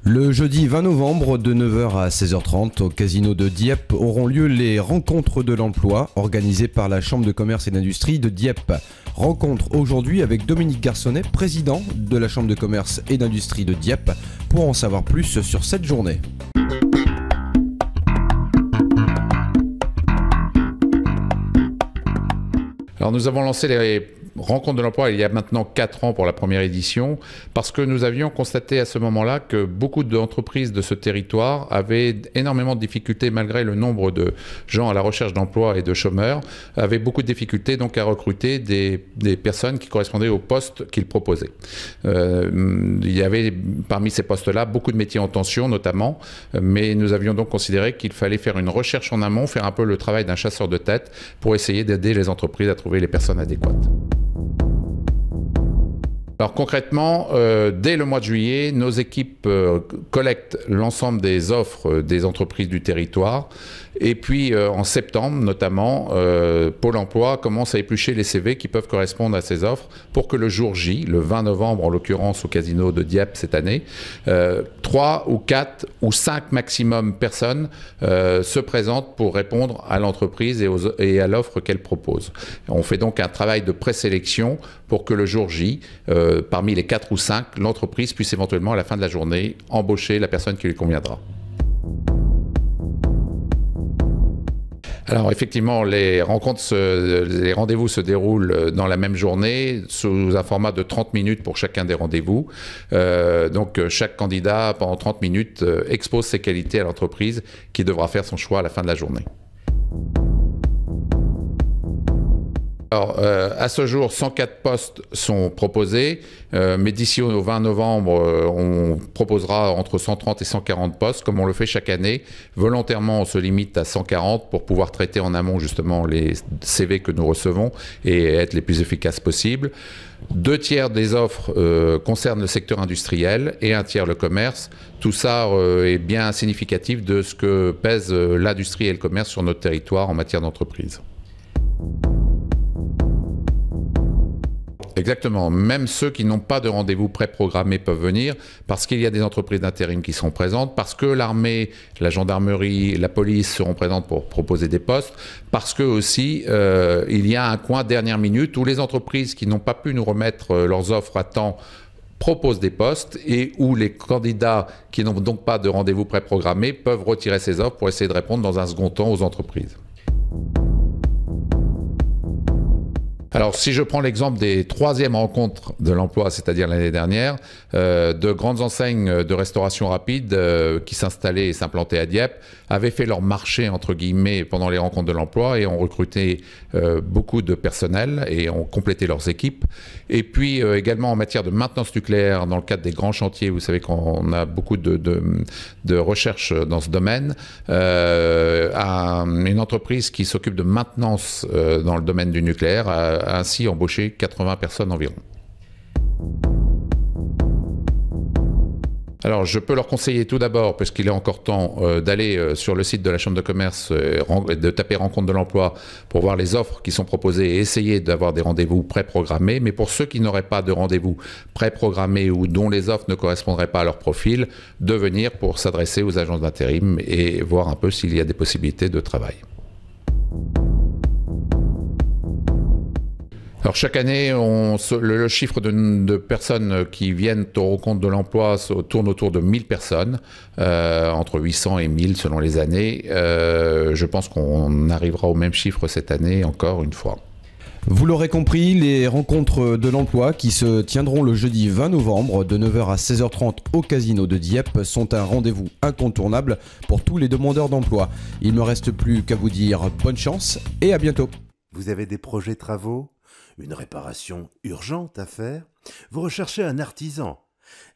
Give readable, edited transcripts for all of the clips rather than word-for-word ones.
Le jeudi 20 novembre de 9 h à 16 h 30 au casino de Dieppe auront lieu les rencontres de l'emploi organisées par la Chambre de commerce et d'industrie de Dieppe. Rencontre aujourd'hui avec Dominique Garçonnet, président de la Chambre de commerce et d'industrie de Dieppe, pour en savoir plus sur cette journée. Alors nous avons lancé les rencontres de l'emploi il y a maintenant 4 ans pour la première édition, parce que nous avions constaté à ce moment-là que beaucoup d'entreprises de ce territoire avaient énormément de difficultés, malgré le nombre de gens à la recherche d'emploi et de chômeurs, avaient beaucoup de difficultés donc à recruter des personnes qui correspondaient aux postes qu'ils proposaient. Il y avait parmi ces postes-là beaucoup de métiers en tension notamment, mais nous avions donc considéré qu'il fallait faire une recherche en amont, faire un peu le travail d'un chasseur de tête pour essayer d'aider les entreprises à trouver les personnes adéquates. Alors concrètement, dès le mois de juillet, nos équipes collectent l'ensemble des offres des entreprises du territoire. Et puis en septembre notamment, Pôle emploi commence à éplucher les CV qui peuvent correspondre à ces offres pour que le jour J, le 20 novembre en l'occurrence au casino de Dieppe cette année, 3 ou 4 ou 5 maximum personnes se présentent pour répondre à l'entreprise et à l'offre qu'elle propose. On fait donc un travail de présélection pour que le jour J, parmi les 4 ou 5, l'entreprise puisse éventuellement à la fin de la journée embaucher la personne qui lui conviendra. Alors effectivement, les rendez-vous se déroulent dans la même journée, sous un format de 30 minutes pour chacun des rendez-vous. Donc chaque candidat, pendant 30 minutes, expose ses qualités à l'entreprise qui devra faire son choix à la fin de la journée. Alors, à ce jour, 104 postes sont proposés, mais d'ici au 20 novembre, on proposera entre 130 et 140 postes, comme on le fait chaque année. Volontairement, on se limite à 140 pour pouvoir traiter en amont justement les CV que nous recevons et être les plus efficaces possibles. 2 tiers des offres concernent le secteur industriel et 1 tiers le commerce. Tout ça est bien significatif de ce que pèse l'industrie et le commerce sur notre territoire en matière d'entreprise. Exactement. Même ceux qui n'ont pas de rendez-vous préprogrammés peuvent venir parce qu'il y a des entreprises d'intérim qui sont présentes, parce que l'armée, la gendarmerie, la police seront présentes pour proposer des postes, parce que aussi il y a un coin dernière minute où les entreprises qui n'ont pas pu nous remettre leurs offres à temps proposent des postes et où les candidats qui n'ont donc pas de rendez-vous préprogrammés peuvent retirer ces offres pour essayer de répondre dans un second temps aux entreprises. Alors, si je prends l'exemple des 3e rencontres de l'emploi, c'est-à-dire l'année dernière, de grandes enseignes de restauration rapide qui s'installaient et s'implantaient à Dieppe avaient fait leur marché, entre guillemets, pendant les rencontres de l'emploi et ont recruté beaucoup de personnel et ont complété leurs équipes. Et puis, également en matière de maintenance nucléaire, dans le cadre des grands chantiers, vous savez qu'on a beaucoup de recherche dans ce domaine, une entreprise qui s'occupe de maintenance dans le domaine du nucléaire a ainsi embauché 80 personnes environ. Alors, je peux leur conseiller tout d'abord, parce qu'il est encore temps, d'aller sur le site de la Chambre de commerce, de taper rencontre de l'emploi pour voir les offres qui sont proposées et essayer d'avoir des rendez-vous préprogrammés. Mais pour ceux qui n'auraient pas de rendez-vous préprogrammés ou dont les offres ne correspondraient pas à leur profil, de venir pour s'adresser aux agences d'intérim et voir un peu s'il y a des possibilités de travail. Alors chaque année, le chiffre de personnes qui viennent au compte de l'emploi tourne autour de 1000 personnes, entre 800 et 1000 selon les années. Je pense qu'on arrivera au même chiffre cette année, encore une fois. Vous l'aurez compris, les rencontres de l'emploi qui se tiendront le jeudi 20 novembre de 9 h à 16 h 30 au casino de Dieppe sont un rendez-vous incontournable pour tous les demandeurs d'emploi. Il ne me reste plus qu'à vous dire bonne chance et à bientôt. Vous avez des projets travaux ? Une réparation urgente à faire? Vous recherchez un artisan?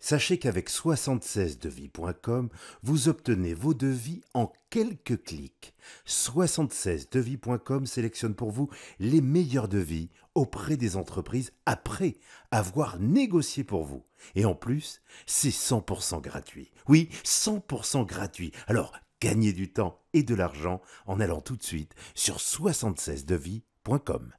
Sachez qu'avec 76devis.com, vous obtenez vos devis en quelques clics. 76devis.com sélectionne pour vous les meilleurs devis auprès des entreprises après avoir négocié pour vous. Et en plus, c'est 100% gratuit. Oui, 100% gratuit. Alors, gagnez du temps et de l'argent en allant tout de suite sur 76devis.com.